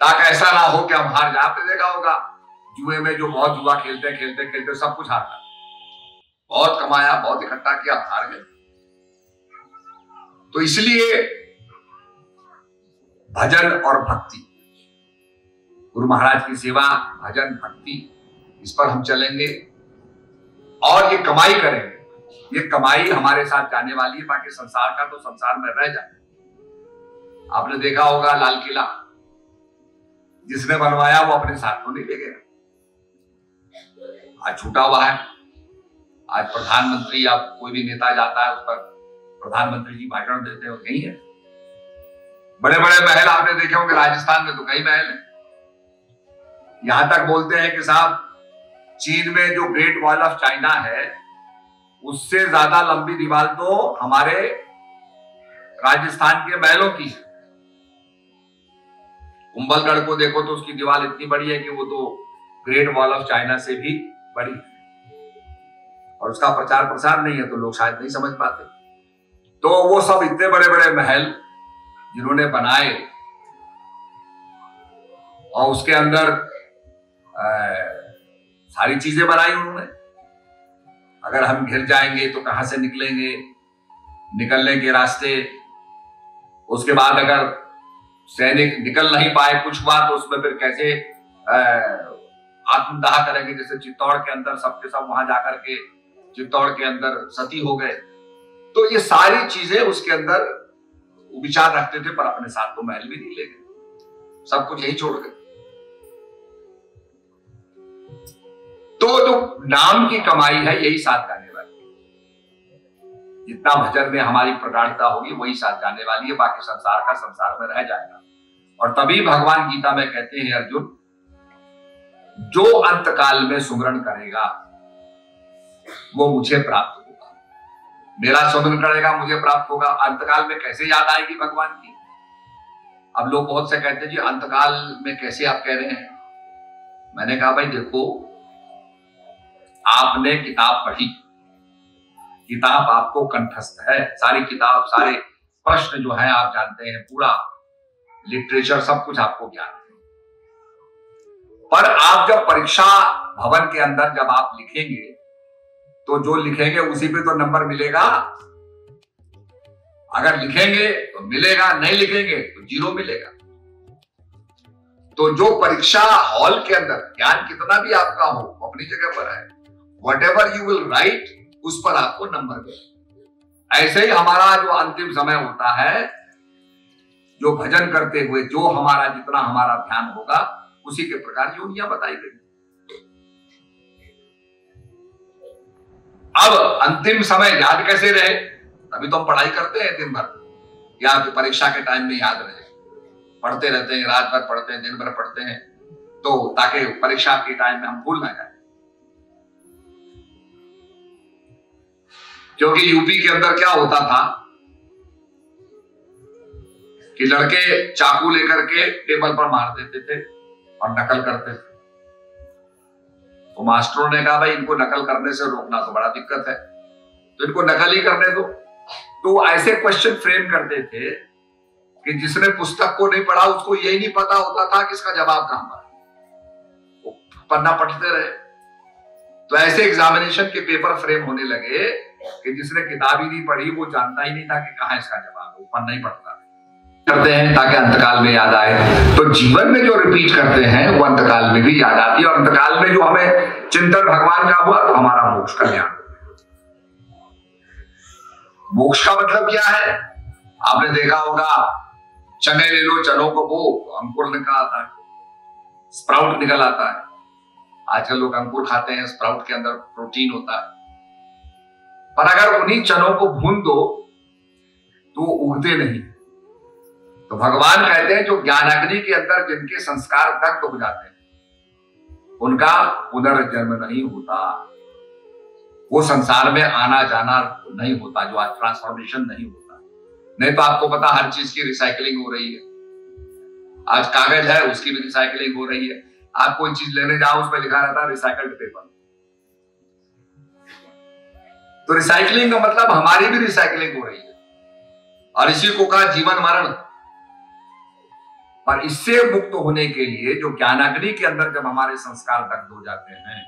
[SPEAKER 1] ताकि ऐसा ना हो कि हम हार जाए। आपने देखा होगा जुए में जो बहुत जुआ खेलते खेलते खेलते सब कुछ हार गए, बहुत कमाया, बहुत इकट्ठा किया, हार गए। तो इसलिए भजन और भक्ति, गुरु महाराज की सेवा, भजन, भक्ति, इस पर हम चलेंगे और ये कमाई करेंगे। ये कमाई हमारे साथ जाने वाली है, बाकी संसार का तो संसार में रह जाए। आपने देखा होगा लाल किला जिसने बनवाया वो अपने साथ तो नहीं ले गया, आज छूटा हुआ है। आज प्रधानमंत्री या कोई भी नेता जाता है उस पर प्रधानमंत्री जी भाषण देते हैं, यही है। बड़े बड़े महल आपने देखे होंगे, राजस्थान में तो कई महल है। यहां तक बोलते हैं कि साहब चीन में जो ग्रेट वॉल ऑफ चाइना है उससे ज्यादा लंबी दीवार तो हमारे राजस्थान के महलों की है। कुंभलगढ़ को देखो तो उसकी दीवार इतनी बड़ी है कि वो तो ग्रेट वॉल ऑफ चाइना से भी बड़ी है, और उसका प्रचार प्रसार नहीं है तो लोग शायद नहीं समझ पाते। तो वो सब इतने बड़े बड़े महल जिन्होंने बनाए और उसके अंदर सारी चीजें बनाई उन्होंने। अगर हम घिर जाएंगे तो कहां से निकलेंगे, निकलने के रास्ते, उसके बाद अगर सैनिक निकल नहीं पाए, कुछ हुआ तो उसमें फिर कैसे आत्मदाह करेंगे। जैसे चित्तौड़ के अंदर सबके सब वहां जाकर के चित्तौड़ के अंदर सती हो गए। तो ये सारी चीजें उसके अंदर विचार रखते थे, पर अपने साथ तो महल भी नहीं ले गए, सब कुछ यही छोड़ गए। तो जो नाम की कमाई है यही साथ जाने वाली है। जितना भजन में हमारी प्रगाढ़ता होगी वही साथ जाने वाली है, बाकी संसार का संसार में रह जाएगा। और तभी भगवान गीता में कहते हैं अर्जुन, जो अंतकाल में सुमरण करेगा वो मुझे प्राप्त होगा। मेरा सुमरण करेगा मुझे प्राप्त होगा। अंतकाल में कैसे याद आएगी भगवान की? अब लोग बहुत से कहते हैं जी अंतकाल में कैसे आप कह रहे हैं। मैंने कहा भाई देखो, आपने किताब पढ़ी, किताब आपको कंठस्थ है, सारी किताब, सारे प्रश्न जो है आप जानते हैं, पूरा लिटरेचर सब कुछ आपको ज्ञान है। पर आप जब परीक्षा भवन के अंदर जब आप लिखेंगे तो जो लिखेंगे उसी पे तो नंबर मिलेगा। अगर लिखेंगे तो मिलेगा, नहीं लिखेंगे तो 0 मिलेगा। तो जो परीक्षा हॉल के अंदर ज्ञान कितना भी आपका हो अपनी जगह पर है, whatever you will write उस पर आपको नंबर मिलेगा। ऐसे ही हमारा जो अंतिम समय होता है, जो भजन करते हुए जो हमारा जितना हमारा ध्यान होगा उसी के प्रकार योनियां बताई गई। अब अंतिम समय याद कैसे रहे? अभी तो हम पढ़ाई करते हैं दिन भर, या तो परीक्षा के टाइम में याद रहे, पढ़ते रहते हैं, रात भर पढ़ते हैं, दिन भर पढ़ते हैं, तो ताकि परीक्षा के टाइम में हम भूल ना जाए। क्योंकि यूपी के अंदर क्या होता था कि लड़के चाकू लेकर के टेबल पर मार देते थे और नकल करते थे। तो मास्टरों ने कहा भाई इनको नकल करने से रोकना तो बड़ा दिक्कत है, तो इनको नकल ही करने दो। तो ऐसे क्वेश्चन फ्रेम करते थे कि जिसने पुस्तक को नहीं पढ़ा उसको यही नहीं पता होता था कि इसका जवाब कहां पर है, वो पन्ना पढ़ते रहे। तो ऐसे एग्जामिनेशन के पेपर फ्रेम होने लगे कि जिसने किताब ही नहीं पढ़ी वो जानता ही नहीं था कि कहां इसका जवाब है, वो पन्ना ही पढ़ता करते हैं ताकि अंतकाल में याद आए। तो जीवन में जो रिपीट करते हैं वो अंतकाल में भी याद आती है, और अंतकाल में जो हमें चिंतन भगवान का हुआ तो हमारा मोक्ष कल्याण। मोक्ष का मतलब क्या है? आपने देखा होगा, चने ले लो, चनों को बो, अंकुर निकल आता है, स्प्राउट निकल आता है। आजकल लोग अंकुर खाते हैं, स्प्राउट के अंदर प्रोटीन होता है। पर अगर उन्हीं चनों को भून दो तो उगते नहीं। तो भगवान कहते हैं जो ज्ञानाग्नि के अंदर जिनके संस्कार दग्ध हो जाते हैं उनका पुनर्जन्म नहीं होता, वो संसार में आना जाना नहीं होता, जो आज ट्रांसफॉर्मेशन नहीं होता। नहीं तो आपको पता हर चीज की रिसाइकलिंग हो रही है। आज कागज है, उसकी भी रिसाइकलिंग हो रही है। आप कोई चीज लेने जाओ, उस पर लिखा रहता है रिसाइकल्ड पेपर। तो रिसाइकलिंग का मतलब हमारी भी रिसाइकलिंग हो रही है, और इसी को कहा जीवन मरण। पर इससे मुक्त होने के लिए जो ज्ञानाग्नि के अंदर जब हमारे संस्कार दग्ध हो जाते हैं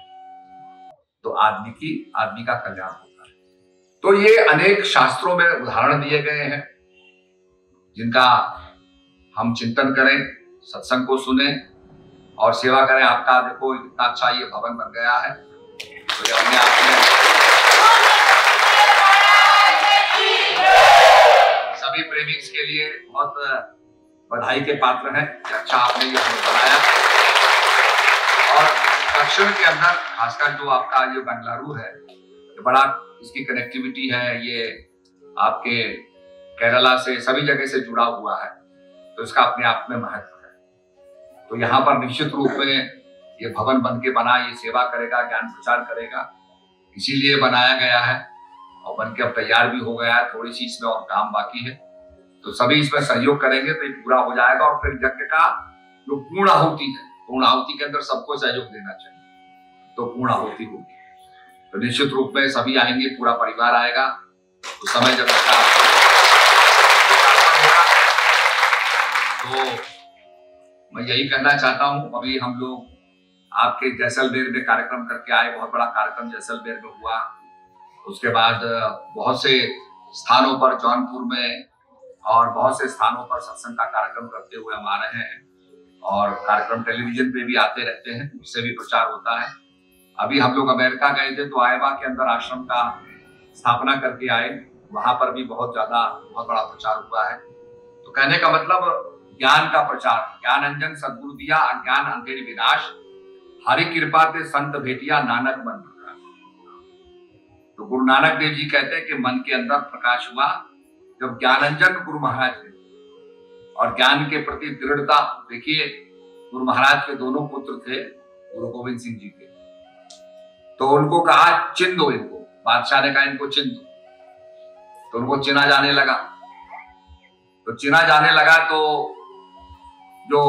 [SPEAKER 1] तो आदमी का कल्याण होता है। तो ये अनेक शास्त्रों में उदाहरण दिए गए हैं जिनका हम चिंतन करें, सत्संग को सुने और सेवा करें। आपका देखो इतना अच्छा ये भवन बन गया है, तो ये अपने आप में सभी प्रेमिक्स के लिए बहुत बधाई के पात्र हैं। अच्छा आपने ये बनाया। और दक्षिण के अंदर खासकर जो आपका ये बेंगलुरु है, ये बड़ा इसकी कनेक्टिविटी है, ये आपके केरला से सभी जगह से जुड़ा हुआ है, तो इसका अपने आप में महत्व है। तो यहाँ पर निश्चित रूप में ये भवन बन के बना, ये सेवा करेगा, ज्ञान प्रचार करेगा, इसीलिए बनाया गया है और बन के अब तैयार भी हो गया है। थोड़ी सी इसमें और काम बाकी है, तो सभी इसमें सहयोग करेंगे तो ये पूरा हो जाएगा। और फिर यज्ञ का जो पूर्ण आहुति है, पूर्ण आहुति के अंदर सबको सहयोग देना चाहिए, तो पूर्ण आहुति होगी। तो निश्चित रूप में सभी आएंगे, पूरा परिवार आएगा। तो समय जब इसका तो मैं यही कहना चाहता हूं। अभी हम लोग आपके जैसलमेर में कार्यक्रम करके आए, बहुत बड़ा कार्यक्रम जैसलमेर में हुआ। उसके बाद बहुत से स्थानों पर, जौनपुर में और बहुत से स्थानों पर सत्संग का कार्यक्रम करते हुए हम आ रहे हैं, और कार्यक्रम टेलीविजन पे भी आते रहते हैं, उससे भी प्रचार होता है। अभी हम लोग अमेरिका गए थे, तो आयोवा के अंदर आश्रम का स्थापना करके आए, वहां पर भी बहुत बड़ा प्रचार हुआ है। तो कहने का मतलब ज्ञान का प्रचार, ज्ञान अंजन सद्गुरु दिया, अज्ञान अंधेर विनाश, हरि कृपा ते संत भेटिया, नानक मन प्रकाश। तो गुरु नानक देव जी कहते हैं कि मन के अंदर प्रकाश हुआ जब ज्ञानंजन गुरु महाराज थे, और ज्ञान के प्रति दृढ़ता। देखिए गुरु महाराज के दोनों पुत्र थे, गुरु गोविंद सिंह जी के, तो उनको कहा चिन्ह दो इनको, बादशाह ने कहा इनको चिन्ह दो, तो उनको चिन्हा जाने लगा। तो चिन्हा जाने लगा तो जो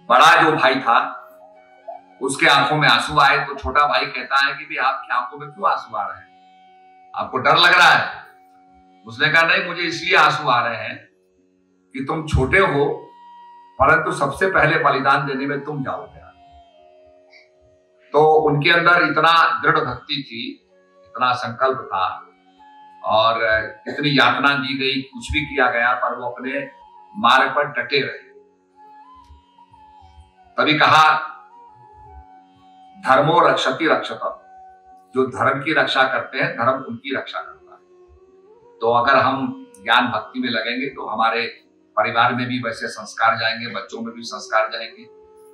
[SPEAKER 1] बड़ा जो भाई था उसके आंखों में आंसू आए, तो छोटा भाई कहता है कि भाई आपकी आंखों में क्यों आंसू आ रहे हैं, आपको डर लग रहा है? उसने कहा नहीं, मुझे इसलिए आंसू आ रहे हैं कि तुम छोटे हो, परंतु सबसे पहले बलिदान देने में तुम जाओगे। तो उनके अंदर इतना दृढ़ भक्ति थी, इतना संकल्प था, और इतनी यातना दी गई, कुछ भी किया गया, पर वो अपने मार्ग पर डटे रहे। तभी कहा धर्मो रक्षति रक्षत, जो धर्म की रक्षा करते हैं धर्म उनकी रक्षा करता है। तो अगर हम ज्ञान भक्ति में लगेंगे तो हमारे परिवार में भी वैसे संस्कार जाएंगे, बच्चों में भी संस्कार जाएंगे,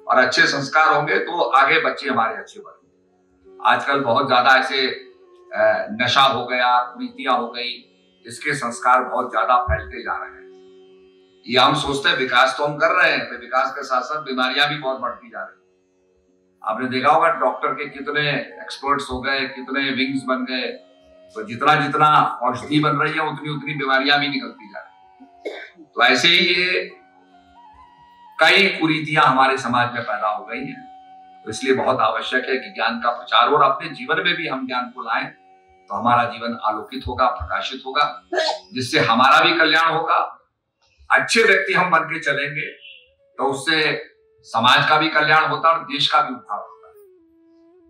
[SPEAKER 1] और अच्छे संस्कार होंगे तो आगे बच्चे हमारे अच्छे बढ़ेंगे। आजकल बहुत ज्यादा ऐसे नशा हो गया, कुरीतियां हो गई, इसके संस्कार बहुत ज्यादा फैलते जा रहे हैं। ये हम सोचते हैं विकास तो हम कर रहे हैं, तो विकास के साथ साथ बीमारियां भी बहुत बढ़ती जा रही हैं। आपने देखा होगा डॉक्टर के कितने एक्सपर्ट्स हो गए, कितने विंग्स बन गए, तो जितना जितना औषधि बन रही है उतनी उतनी बीमारियां भी निकलती जा रही है। तो ऐसे ही ये कई कुरीतियां हमारे समाज में पैदा हो गई हैं। तो इसलिए बहुत आवश्यक है कि ज्ञान का प्रचार हो, और अपने जीवन में भी हम ज्ञान को लाएं, तो हमारा जीवन आलोकित होगा, प्रकाशित होगा, जिससे हमारा भी कल्याण होगा। अच्छे व्यक्ति हम बन के चलेंगे तो उससे समाज का भी कल्याण होता है और देश का भी उद्धार होता है।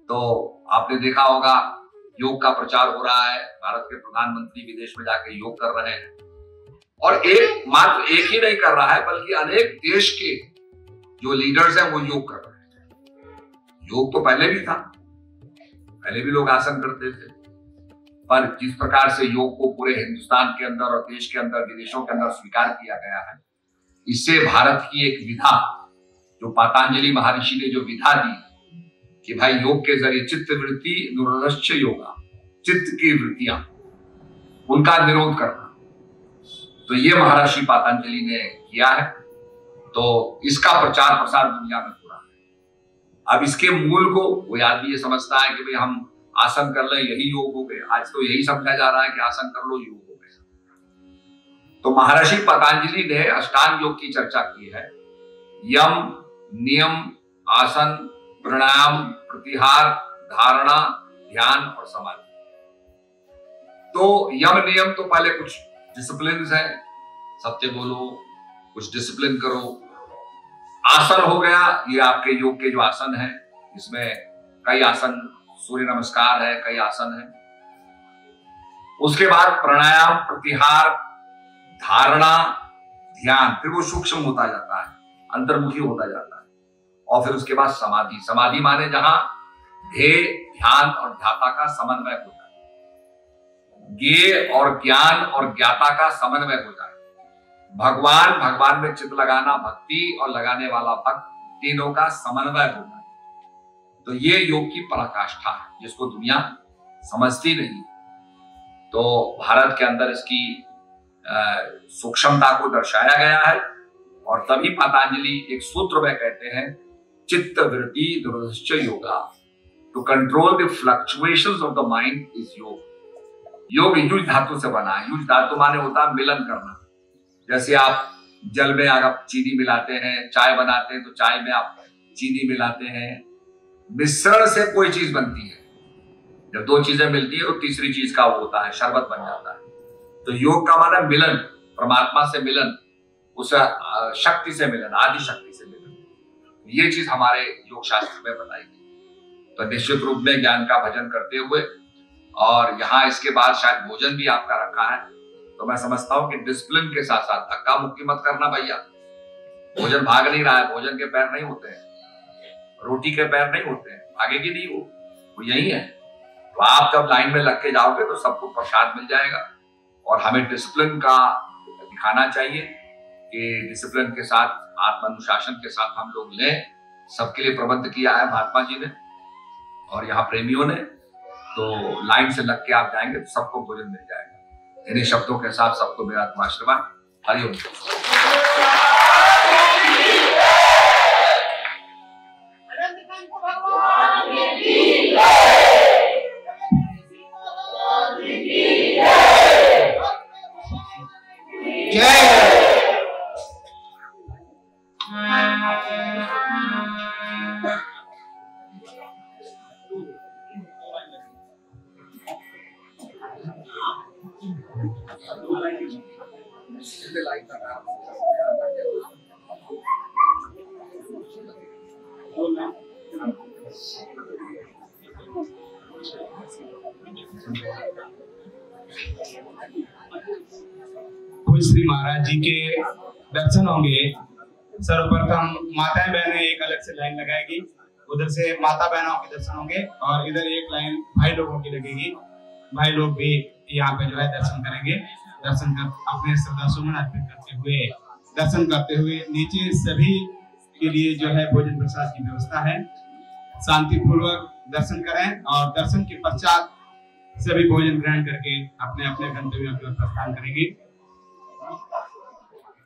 [SPEAKER 1] तो आपने देखा होगा योग का प्रचार हो रहा है, भारत के प्रधानमंत्री विदेश में जाके योग कर रहे हैं, और मात्र एक ही नहीं कर रहा है बल्कि अनेक देश के जो लीडर्स हैं वो योग कर रहे हैं। योग तो पहले भी था, पहले भी लोग आसन करते थे, पर जिस प्रकार से योग को पूरे हिंदुस्तान के अंदर और देश के अंदर, विदेशों के अंदर स्वीकार किया गया है, इससे भारत की एक विधा, जो पतंजलि महर्षि ने जो विधा दी कि भाई योग के जरिए चित्त वृत्ति निरोधश्च योगा, चित्त की वृत्तियां, उनका निरोध करना, तो ये महर्षि पतंजलि ने किया है। तो इसका प्रचार प्रसार दुनिया में हो रहा है। अब इसके मूल को कोई आदमी ये समझता है कि भाई हम आसन कर ले यही योग हो गए। आज तो यही समझा जा रहा है कि आसन कर लो योग हो गए। तो महर्षि पतंजलि ने अष्टांग योग की चर्चा की है। यम, नियम, आसन, प्राणायाम, प्रत्याहार, धारणा, ध्यान और समाधि। तो यम नियम तो पहले कुछ डिसिप्लिन है, सत्य बोलो, कुछ डिसिप्लिन करो। आसन हो गया, ये आपके योग के जो आसन है, इसमें कई आसन, सूर्य नमस्कार है, कई आसन है। उसके बाद प्राणायाम, प्रत्याहार, धारणा, ध्यान, फिर वो सूक्ष्म होता जाता है, अंतर्मुखी होता जाता है। और फिर उसके बाद समाधि। समाधि माने जहां ध्येय, ध्यान और ध्याता का समन्वय होता है, ज्ञेय और ज्ञान और ज्ञाता का समन्वय होता है। भगवान में चित्त लगाना, भक्ति और लगाने वाला भक्त, तीनों का समन्वय होता है। तो ये योग की पराकाष्ठा है, जिसको दुनिया समझती नहीं। तो भारत के अंदर इसकी सूक्ष्मता को दर्शाया गया है। और तभी पतंजलि एक सूत्र में कहते हैं, चित्त वृत्ति निरोधश्च योगा, to control the fluctuations of the mind is yoga. योग युज धातु से बना है। युज धातु माने होता है मिलन करना। जैसे आप जल में अगर चीनी मिलाते हैं, चाय बनाते हैं तो चाय में आप चीनी मिलाते हैं। मिश्रण से कोई चीज बनती है। जब दो चीजें मिलती है तो तीसरी चीज का वो होता है, शरबत बन जाता है। तो योग का माना मिलन, परमात्मा से मिलन, उस शक्ति से मिलन, आदि शक्ति से मिलन। ये चीज हमारे योग शास्त्र में बताई गई। तो निश्चित रूप में ज्ञान का भजन करते हुए, और यहाँ इसके बाद शायद भोजन भी आपका रखा है, तो मैं समझता हूँ कि डिसिप्लिन के साथ साथ धक्का मुक्की मत करना भैया। भोजन भाग नहीं रहा है, भोजन के पैर नहीं होते हैं, रोटी के पैर नहीं होते हैं, भागेगी नहीं वो यही है। तो आप जब लाइन में लग के जाओगे तो सबको प्रसाद मिल जाएगा। और हमें डिसिप्लिन का दिखाना चाहिए कि डिसिप्लिन के साथ, आत्मानुशासन के साथ हम लोग लें। सबके लिए प्रबंध किया है महात्मा जी ने और यहाँ प्रेमियों ने। तो लाइन से लग के आप जाएंगे तो सबको भोजन मिल जाएगा। इन्हीं शब्दों के साथ सबको मेरा आशीर्वाद। हरिओम।
[SPEAKER 2] श्री महाराज जी के दर्शन होंगे। सर्वप्रथम माताएं बहनें एक अलग से लाइन लगाएगी, उधर से माता बहनों के दर्शन होंगे और इधर एक लाइन भाई लोगों की लगेगी। भाई लोग भी यहाँ पे जो है दर्शन करेंगे। दर्शन कर अपने श्रद्धा सुमन अर्पित करते हुए, दर्शन करते हुए नीचे सभी के लिए जो है भोजन प्रसाद की व्यवस्था है। शांतिपूर्वक दर्शन करें और दर्शन के पश्चात सभी भोजन ग्रहण करके अपने अपने गंतव्यों की ओर प्रस्थान करेंगे।